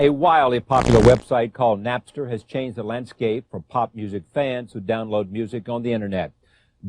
A wildly popular website called Napster has changed the landscape for pop music fans who download music on the internet.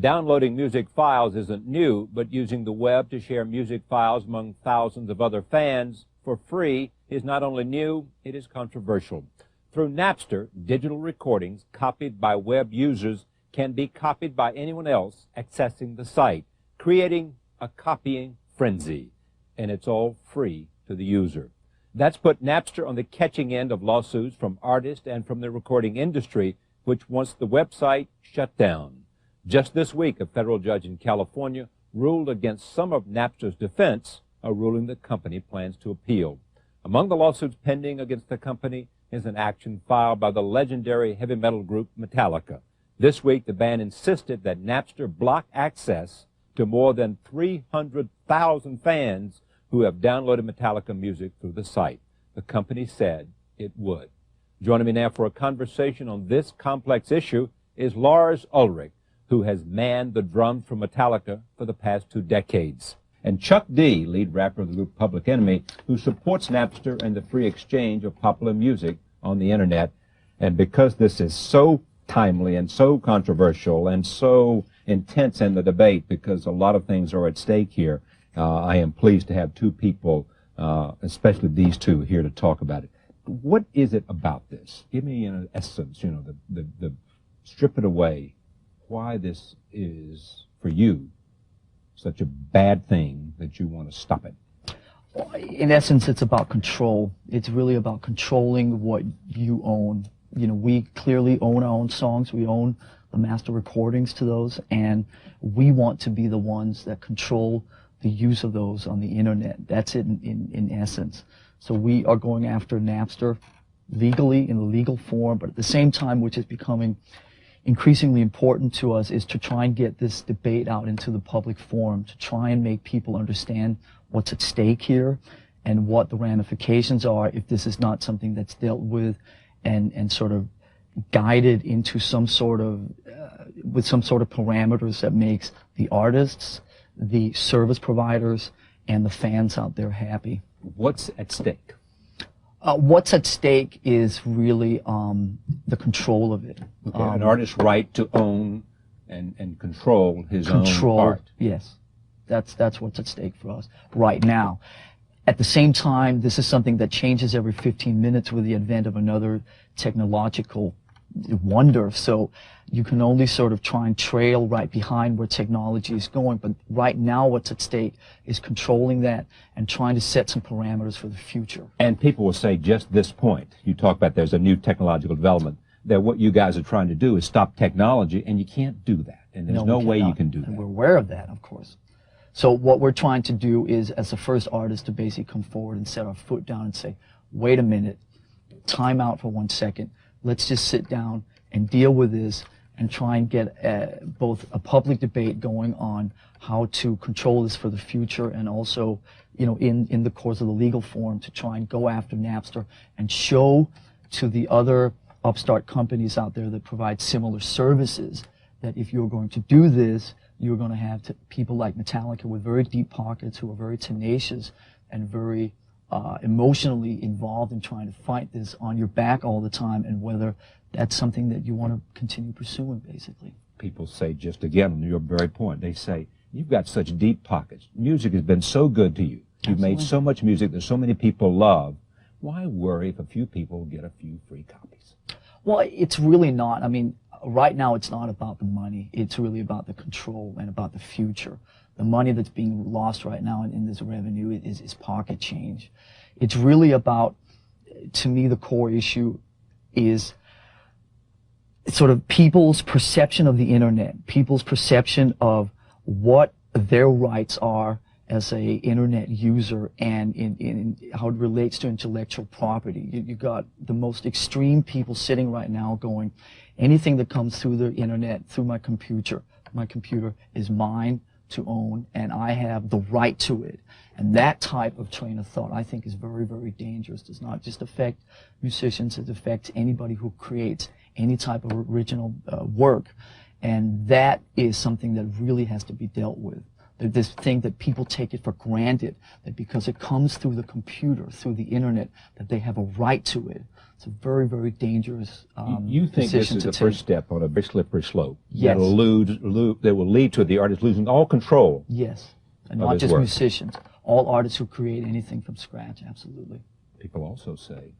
Downloading music files isn't new, but using the web to share music files among thousands of other fans for free is not only new, it is controversial. Through Napster, digital recordings copied by web users can be copied by anyone else accessing the site, creating a copying frenzy. And it's all free to the user. That's put Napster on the catching end of lawsuits from artists and from the recording industry, which wants the website shut down. Just this week, a federal judge in California ruled against some of Napster's defense, a ruling the company plans to appeal. Among the lawsuits pending against the company is an action filed by the legendary heavy metal group Metallica. This week, the band insisted that Napster block access to more than 300,000 fans who have downloaded Metallica music through the site. The company said it would. Joining me now for a conversation on this complex issue is Lars Ulrich, who has manned the drums for Metallica for the past 2 decades. And Chuck D, lead rapper of the group Public Enemy, who supports Napster and the free exchange of popular music on the internet. And because this is so timely and so controversial and so intense in the debate, because a lot of things are at stake here, I am pleased to have 2 people, especially these 2, here to talk about it. What is it about this? Give me an essence, the strip it away, why this is, for you, such a bad thing that you want to stop it. In essence, it's about control. It's really about controlling what you own. We clearly own our own songs. We own the master recordings to those, and we want to be the ones that control the use of those on the internet. That's it in essence. So we are going after Napster legally, in the legal form, but at the same time, which is becoming increasingly important to us, is to try and get this debate out into the public forum, to try and make people understand what's at stake here and what the ramifications are if this is not something that's dealt with and sort of guided into some sort of, with some sort of parameters that makes the artists, the service providers, and the fans out there happy. What's at stake? What's at stake is really the control of it. Okay, an artist's right to own and control his own art. Yes, that's what's at stake for us right now. At the same time, this is something that changes every 15 minutes with the advent of another technological wonder. So you can only sort of try and trail right behind where technology is going. But right now what's at stake is controlling that and trying to set some parameters for the future. And people will say just this point. You talk about there's a new technological development, that what you guys are trying to do is stop technology, and you can't do that. And there's no way you can do that. And we're aware of that, of course. So what we're trying to do is, as the first artist, to basically come forward and set our foot down and say, wait a minute, time out for 1 second. Let's just sit down and deal with this and try and get both a public debate going on how to control this for the future, and also, in the course of the legal forum, to try and go after Napster and show to the other upstart companies out there that provide similar services that if you're going to do this, you're going to have people like Metallica with very deep pockets who are very tenacious and very emotionally involved in trying to fight this on your back all the time, and whether that's something that you want to continue pursuing, basically. People say, just again, on your very point, they say, you've got such deep pockets. Music has been so good to you. You've made so much music that so many people love. Why worry if a few people get a few free copies? Well, it's really not. I mean, right now it's not about the money. It's really about the control and about the future. The money that's being lost right now in this revenue is pocket change. It's really about, to me, the core issue is sort of people's perception of the internet, people's perception of what their rights are as a internet user, and in how it relates to intellectual property. You got the most extreme people sitting right now going, anything that comes through the internet, through my computer is mine to own, and I have the right to it. And that type of train of thought, I think, is very, very dangerous. It does not just affect musicians, it affects anybody who creates any type of original work. And that is something that really has to be dealt with. This thing that people take it for granted, that because it comes through the computer, through the internet, that they have a right to it. It's a very, very dangerous You think this decision is to the take. first step on a very slippery slope? Yes. That will lead to the artist losing all control. Yes, and of not his just work. musicians, all artists who create anything from scratch, absolutely. People also say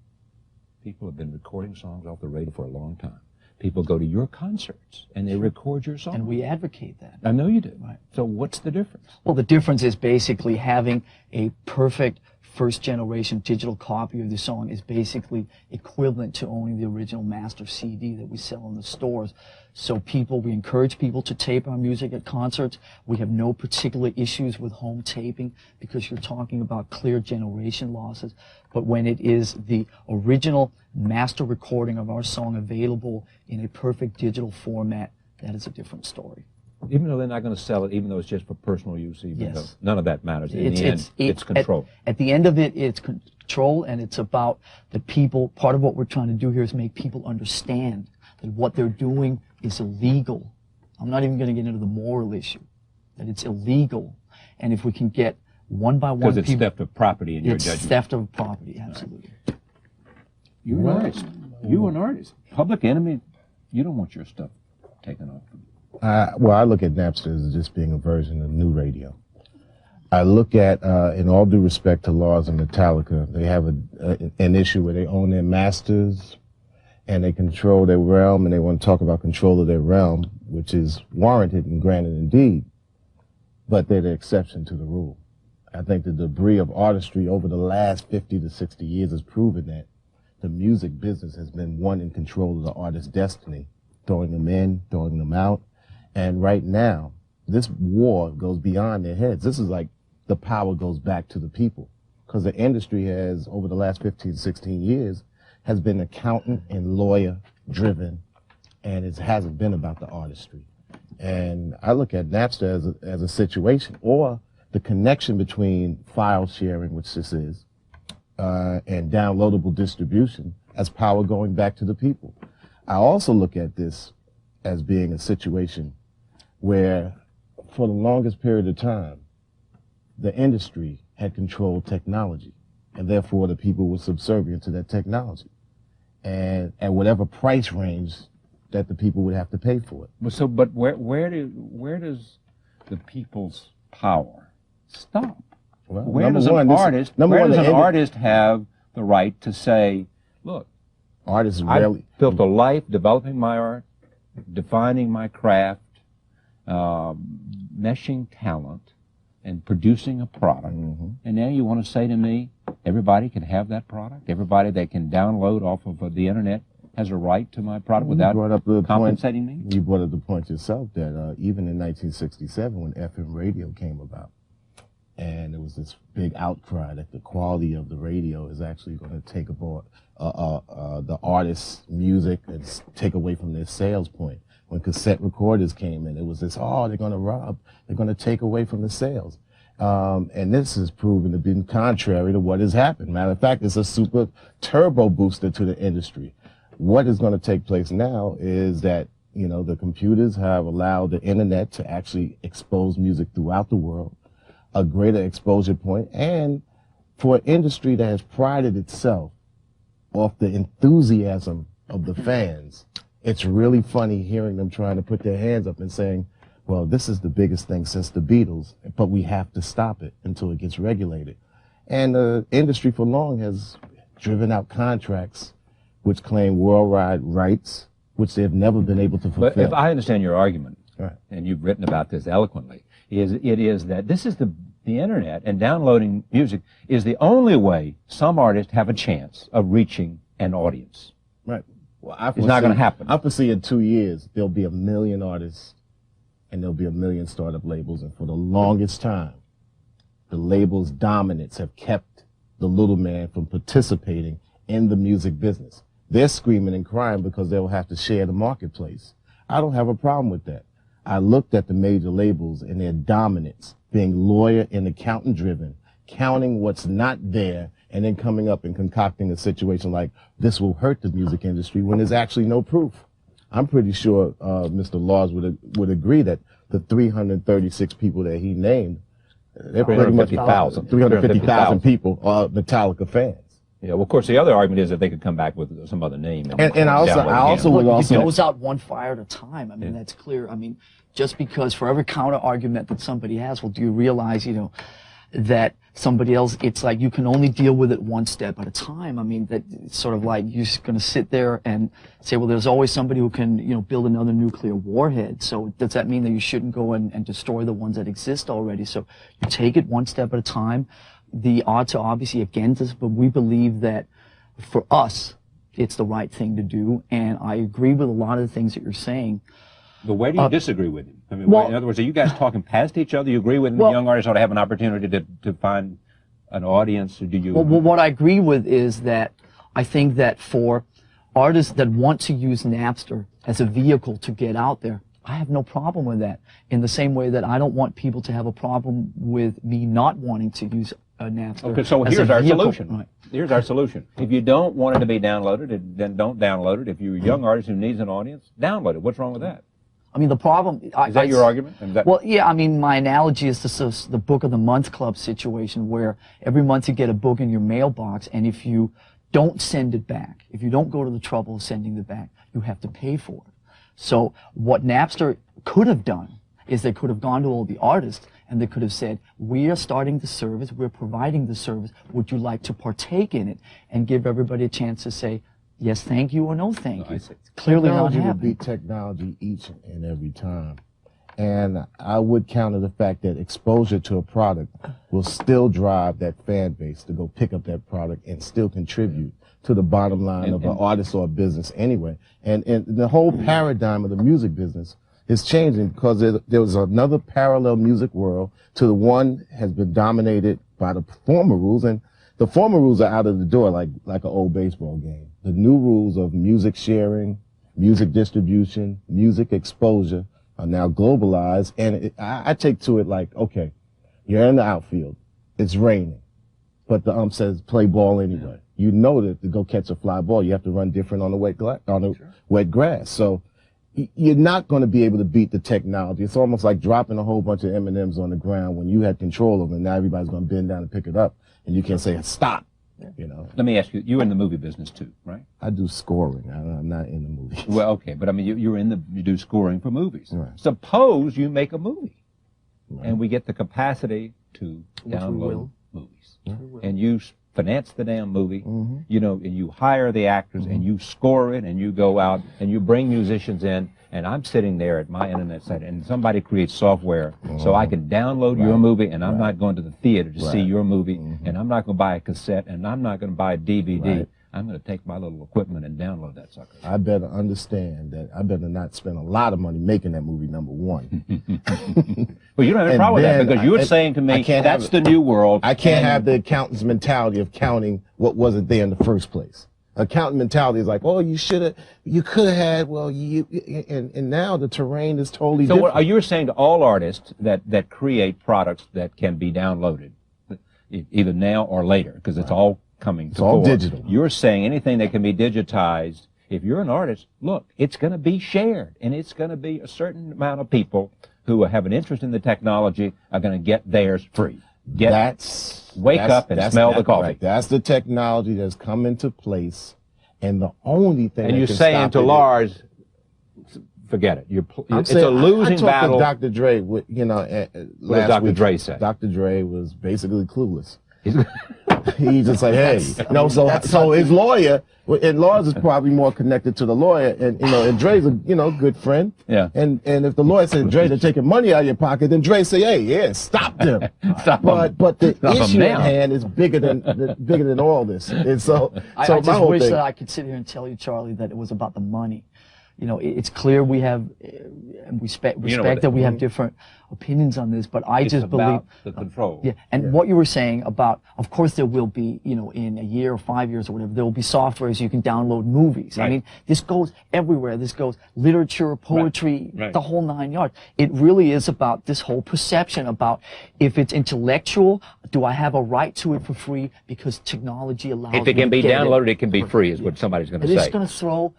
people have been recording songs off the radio for a long time. People go to your concerts and they record your songs. And we advocate that. I know you do. Right. So what's the difference? Well, the difference is basically having a perfect first-generation digital copy of the song is basically equivalent to owning the original master CD that we sell in the stores. So we encourage people to tape our music at concerts. We have no particular issues with home taping because you're talking about clear generation losses. But when it is the original master recording of our song available in a perfect digital format, that is a different story. Even though they're not going to sell it, even though it's just for personal use, even Yes. though none of that matters. In the end, it's control. At the end of it, it's control, and it's about the people. Part of what we're trying to do here is make people understand that what they're doing is illegal. I'm not even going to get into the moral issue, that it's illegal. And if we can get one by one Because it's people, theft of property in your it's judgment. theft of property, absolutely. You're an artist. You're an artist. Public Enemy, you don't want your stuff taken off. Well, I look at Napster as just being a version of new radio. I look at, in all due respect to Laws and Metallica, they have an issue where they own their masters and they control their realm, and they want to talk about control of their realm, which is warranted and granted indeed, but they're the exception to the rule. I think the debris of artistry over the last 50 to 60 years has proven that the music business has been one in control of the artist's destiny, throwing them in, throwing them out. And right now, this war goes beyond their heads. This is like the power goes back to the people, because the industry has, over the last 15, 16 years, has been accountant and lawyer driven, and it hasn't been about the artistry. And I look at Napster as a situation, or the connection between file sharing, which this is, and downloadable distribution as power going back to the people. I also look at this as being a situation where, for the longest period of time, the industry had controlled technology, and therefore the people were subservient to that technology, and at whatever price range that the people would have to pay for it. But where does the people's power stop? Well, Where does an artist have the right to say, look, artists I rarely built a life developing my art, defining my craft, meshing talent, and producing a product. And now you want to say to me, everybody can have that product? Everybody that can download off of the internet has a right to my product without compensating me? You brought up the point yourself that even in 1967, when FM radio came about, and there was this big outcry that the quality of the radio is actually going to take aboard the artist's music and take away from their sales point. When cassette recorders came in, it was this, they're going to rob, they're going to take away from the sales. And this has proven to be contrary to what has happened. Matter of fact, it's a super turbo booster to the industry. What is going to take place now is that, the computers have allowed the internet to actually expose music throughout the world, a greater exposure point, and for an industry that has prided itself off the enthusiasm of the fans, it's really funny hearing them trying to put their hands up and saying, well, this is the biggest thing since the Beatles, but we have to stop it until it gets regulated. And the industry for long has driven out contracts which claim worldwide rights, which they have never been able to fulfill. But if I understand your argument, right, and you've written about this eloquently, it is that this is the internet, and downloading music is the only way some artists have a chance of reaching an audience. Right. Well, it's not going to happen. I foresee in 2 years there'll be 1 million artists and there'll be 1 million startup labels, and for the longest time, the labels' dominance have kept the little man from participating in the music business. They're screaming and crying because they'll have to share the marketplace. I don't have a problem with that. I looked at the major labels and their dominance, being lawyer and accountant driven, counting what's not there, and then coming up and concocting a situation like this will hurt the music industry when there's actually no proof. I'm pretty sure Mr. Laws would agree that the 336 people that he named, they're pretty much 350,000 people are Metallica fans. Yeah, well, of course, the other argument is that they could come back with some other name. And I also would also it goes out one fire at a time. I mean, that's clear. I mean, just because for every counter argument that somebody has, well, do you realize, you know, that somebody else, it's like you can only deal with it one step at a time. I mean, that it's sort of like you're just going to sit there and say, well, there's always somebody who can, you know, build another nuclear warhead. So does that mean that you shouldn't go and destroy the ones that exist already? So you take it one step at a time. The odds are obviously against us, but we believe that for us, it's the right thing to do. And I agree with a lot of the things that you're saying. But where do you disagree with him? I mean, well, in other words, are you guys talking past each other? You agree with young artists ought to have an opportunity to find an audience, or do you? Well, what I agree with is that I think that for artists that want to use Napster as a vehicle to get out there, I have no problem with that. In the same way that I don't want people to have a problem with me not wanting to use Napster. Okay, so as here's a our vehicle. solution. Right. Here's our solution. If you don't want it to be downloaded, then don't download it. If you're a young artist who needs an audience, download it. What's wrong with that? I mean, the problem... Is that your argument? Well, yeah, I mean, my analogy is the Book of the Month Club situation, where every month you get a book in your mailbox, and if you don't send it back, if you don't go to the trouble of sending it back, you have to pay for it. So what Napster could have done is they could have gone to all the artists, and they could have said, we are starting the service, we're providing the service, would you like to partake in it? And give everybody a chance to say, yes, thank you, or no, thank you. It's clearly not happening. Technology will happening. beat technology each and every time. And I would counter the fact that exposure to a product will still drive that fan base to go pick up that product and still contribute to the bottom line of an artist or a business anyway. And the whole paradigm of the music business is changing because there was another parallel music world to the one has been dominated by the former rules, and the former rules are out of the door like an old baseball game. The new rules of music sharing, music distribution, music exposure are now globalized, and I take to it like, okay, you're in the outfield, it's raining, but the ump says play ball anyway. You know that to go catch a fly ball, you have to run different on the wet grass. So you're not going to be able to beat the technology. It's almost like dropping a whole bunch of M&Ms on the ground when you had control of them. Now everybody's going to bend down and pick it up, and you can say stop. You know. Let me ask you, you're in the movie business too, right? I do scoring. I'm not in the movie. Well, okay, but I mean, you do scoring for movies. Right. Suppose you make a movie, and we get the capacity to download movies, and you finance the damn movie, you know, and you hire the actors, and you score it, and you go out, and you bring musicians in, and I'm sitting there at my internet site, and somebody creates software so I can download your movie, and I'm not going to the theater to see your movie, and I'm not going to buy a cassette, and I'm not going to buy a DVD. I'm going to take my little equipment and download that sucker. I better understand that I better not spend a lot of money making that movie, number one. Well, you don't have any problem with that, because you're saying to me, that's the new world. I can't have the accountant's mentality of counting what wasn't there in the first place. Accountant mentality is like, oh, you could have had, well, and now the terrain is totally different. So what are you saying to all artists that create products that can be downloaded, either now or later, because it's all coming to all fore. digital. You're saying anything that can be digitized, if you're an artist, look, it's going to be shared, and it's going to be a certain amount of people who have an interest in the technology are going to get theirs free. Wake up and smell the coffee. Right. That's the technology that's come into place, and the only thing. And you're saying to Lars, forget it. It's a losing battle. I talked to Dr. Dre, what did Dr. Dre say? Dr. Dre was basically clueless. He just like, hey, so his lawyer, and Lars is probably more connected to the lawyer, and and Dre's a good friend. Yeah. And if the lawyer said, Dre, they're taking money out of your pocket, then Dre say, hey, yeah, stop them. But the issue at hand is bigger than all this. And so I just wish that I could sit here and tell you, Charlie, that it was about the money. It's clear we have, and respect that we have different opinions on this, but I just believe the control. Yeah, and what you were saying about, of course, there will be, in a year or 5 years or whatever, there will be softwares you can download movies. Right. I mean, this goes everywhere. This goes literature, poetry, the whole 9 yards. It really is about this whole perception about if it's intellectual, do I have a right to it for free because technology allows me to If it can be get downloaded, it can be free, is what somebody's going to say. It's going to throw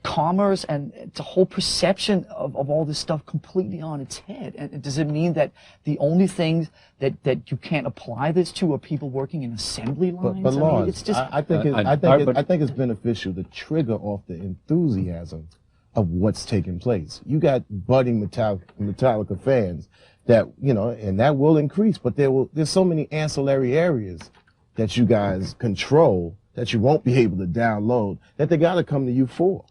commerce and the whole perception of all this stuff completely on its head. And does it mean that the only things that you can't apply this to are people working in assembly lines? But I mean, Lawrence, it's just, I think it's beneficial to trigger off the enthusiasm of what's taking place. You got budding Metallica fans that, you know, and that will increase, but there's so many ancillary areas that you guys control that you won't be able to download that they got to come to you for.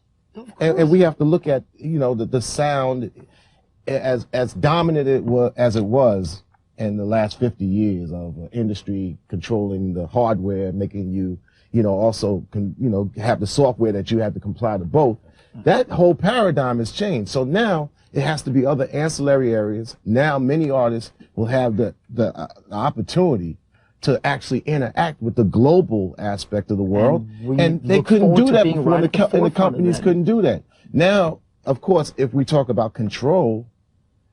And we have to look at, you know, the sound as dominant as it was in the last 50 years of industry controlling the hardware, making you, you know, also have the software that you have to comply to both. That whole paradigm has changed. So now it has to be other ancillary areas. Now many artists will have the opportunity to actually interact with the global aspect of the world. And they couldn't do that before, and the companies couldn't do that. Now, of course, if we talk about control,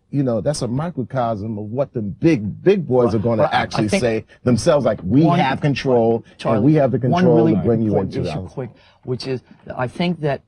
you know, that's a microcosm of what the big boys are going to actually say themselves, like, we have control, Charlie, and we have the control to bring you into issue quick, which is, I think that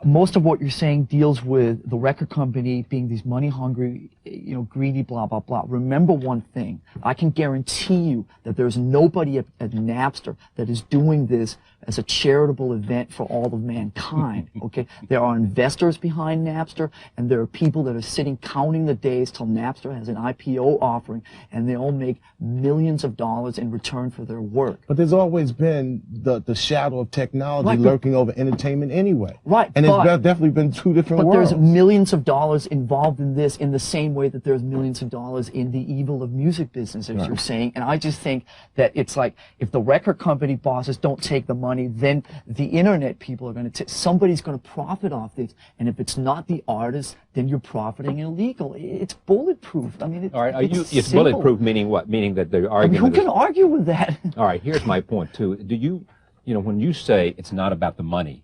most of what you're saying deals with the record company being these money hungry, you know, greedy, blah, blah, blah. Remember one thing. I can guarantee you that there's nobody at Napster that is doing this as a charitable event for all of mankind, okay? There are investors behind Napster, and there are people that are sitting counting the days till Napster has an IPO offering, and they all make millions of dollars in return for their work. But there's always been the shadow of technology lurking over entertainment anyway. Right. And it's definitely been two different worlds. But there's millions of dollars involved in this in the same way that there's millions of dollars in the evil of music business, as you're saying. And I just think that it's like, if the record company bosses don't take the money, then the internet people are going to somebody's going to profit off this. And if it's not the artist, then you're profiting illegal. It's bulletproof. I mean, all right, it's bulletproof, meaning what? Meaning that the argument. I mean, who can argue with that? All right, here's my point too. Do you know, when you say it's not about the money,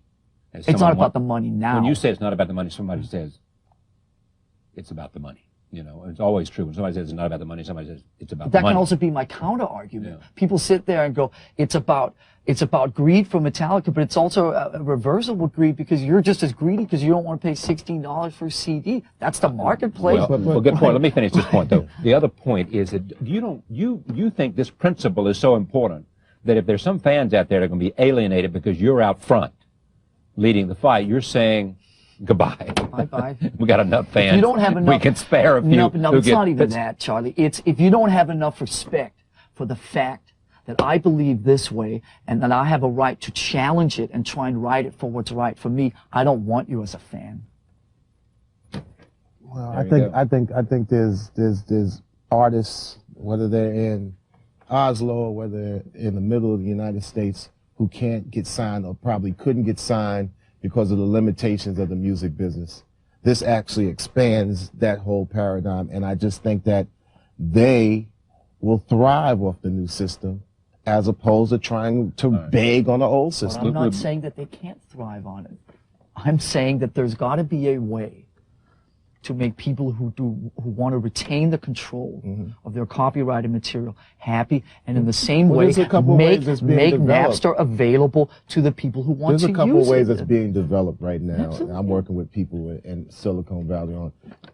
it's not about the money now. When you say it's not about the money, somebody says it's about the money. You know, it's always true. When somebody says it's not about the money, somebody says it's about the money. That can also be my counter argument. Yeah. People sit there and go, it's about greed for Metallica, but it's also a reversible greed because you're just as greedy because you don't want to pay $16 for a CD. That's the marketplace. Well, good point. Let me finish this point though. The other point is that you think this principle is so important that if there's some fans out there that are going to be alienated because you're out front leading the fight, you're saying goodbye. Bye-bye. We got enough fans. If you don't have enough, we can spare a few. No, it's not even that, Charlie. It's if you don't have enough respect for the fact that I believe this way and that I have a right to challenge it and try and write it for what's right for me, I don't want you as a fan. Well, I think there's artists, whether they're in Oslo or whether they're in the middle of the United States, who can't get signed or probably couldn't get signed because of the limitations of the music business. This actually expands that whole paradigm, and I just think that they will thrive off the new system as opposed to trying to beg on the old system. But I'm not saying that they can't thrive on it. I'm saying that there's got to be a way to make people who want to retain the control of their copyrighted material happy, and in the same way make Napster available to the people who want to use it. There's a couple of ways that's being developed right now. Absolutely. I'm working with people in Silicon Valley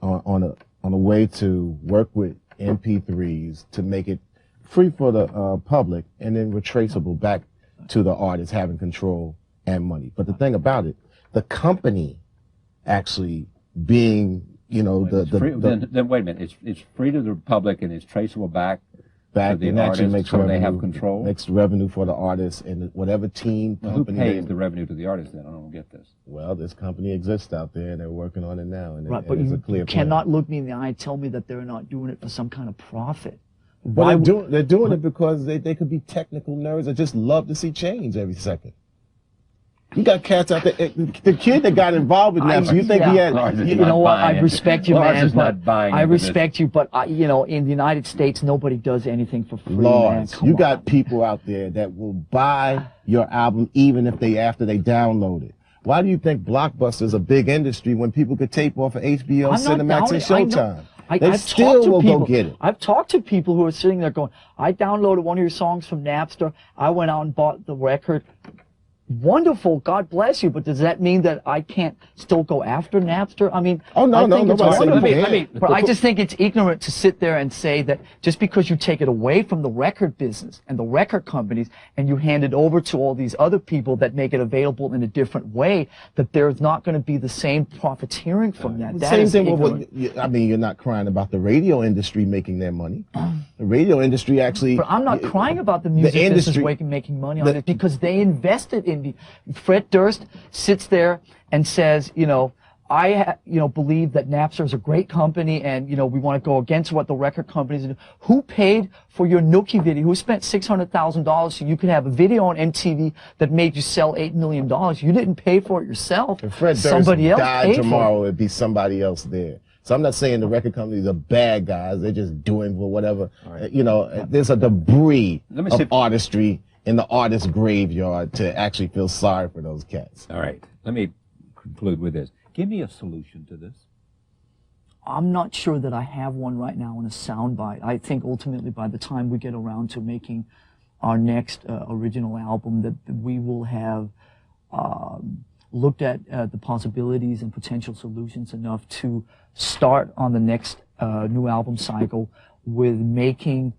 on a way to work with MP3s to make it free for the public and then retraceable back to the artist having control and money. But the thing about it, the company actually being, you know, then wait a minute. It's free to the public and it's traceable back to the artist, so they have control. Makes revenue for the artist and whatever team. Well, who pays the revenue to the artist then? I don't get this. Well, this company exists out there and they're working on it now, and right, but it's a clear plan. Cannot look me in the eye and tell me that they're not doing it for some kind of profit. Well, they're doing it because they could be technical nerds that just love to see change every second. You got cats out there. The kid that got involved with Napster, you think he had... You know what? I respect you, man. I respect you, but you know, in the United States, nobody does anything for free, man. You got people out there that will buy your album even if after they download it. Why do you think Blockbuster's a big industry when people could tape off of HBO, Cinemax, and Showtime? They still will go get it. I've talked to people who are sitting there going, I downloaded one of your songs from Napster. I went out and bought the record. wonderful, God bless you, but does that mean that I can't still go after Napster? I mean, Oh, no, I no, think it's nobody said you wonderful. can't. But I just think it's ignorant to sit there and say that just because you take it away from the record business and the record companies and you hand it over to all these other people that make it available in a different way, that there's not going to be the same profiteering from that. That Same is thing ignorant. with I mean, you're not crying about the radio industry making their money. The radio industry actually. But I'm not crying about the music business making money on it because they invested in the. Fred Durst sits there and says, you know, I believe that Napster is a great company, and we want to go against what the record companies do. Who paid for your Nookie video? Who spent $600,000 so you could have a video on MTV that made you sell $8 million? You didn't pay for it yourself. If Fred Durst Somebody else died paid tomorrow, for it. it'd be somebody else there. So I'm not saying the record companies are bad guys. They're just doing for whatever. Right. There's a debris of artistry in the artist's graveyard to actually feel sorry for those cats. All right. Let me conclude with this. Give me a solution to this. I'm not sure that I have one right now in a soundbite. I think ultimately by the time we get around to making our next original album that we will have looked at the possibilities and potential solutions enough to start on the next new album cycle with making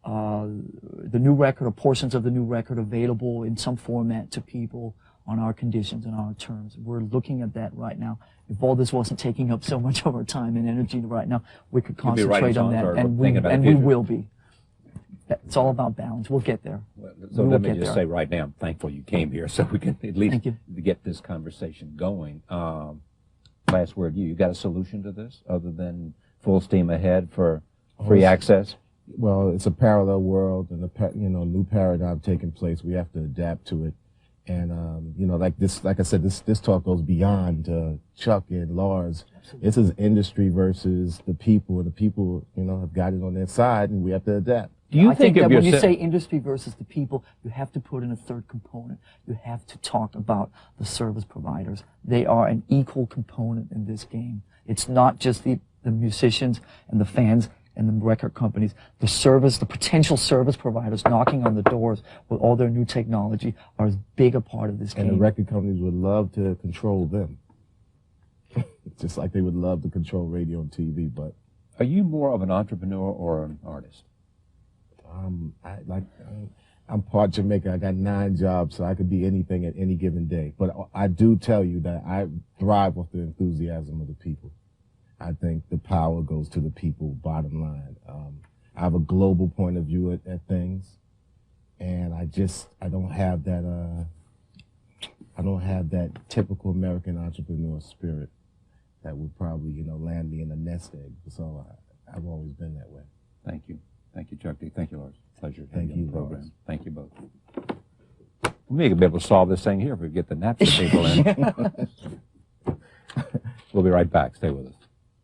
the new record or portions of the new record available in some format to people on our conditions and our terms. We're looking at that right now. If all this wasn't taking up so much of our time and energy right now, we could concentrate on that, and we will be. It's all about balance. We'll get there. So let me just say right now, I'm thankful you came here so we can at least get this conversation going. Last word, you got a solution to this other than full steam ahead for free access? Well, it's a parallel world and a new paradigm taking place. We have to adapt to it. And, like I said, this talk goes beyond Chuck and Lars. This is industry versus the people, and the people, have got it on their side, and we have to adapt. Do you think that when you say industry versus the people, you have to put in a third component? You have to talk about the service providers. They are an equal component in this game. It's not just the musicians and the fans and the record companies. The potential service providers knocking on the doors with all their new technology are as big a part of this game. And the record companies would love to control them. Just like they would love to control radio and TV, but... Are you more of an entrepreneur or an artist? I'm part Jamaican. I got 9 jobs, so I could be anything at any given day. But I do tell you that I thrive off the enthusiasm of the people. I think the power goes to the people, bottom line. I have a global point of view at things, and I don't have that typical American entrepreneur spirit that would probably, land me in a nest egg. So I've always been that way. Thank you. Thank you, Chuck D. Thank you, Lars. Pleasure. Thank you, on the program. Lars. Thank you both. We may be able to solve this thing here if we get the Napster people in. We'll be right back. Stay with us.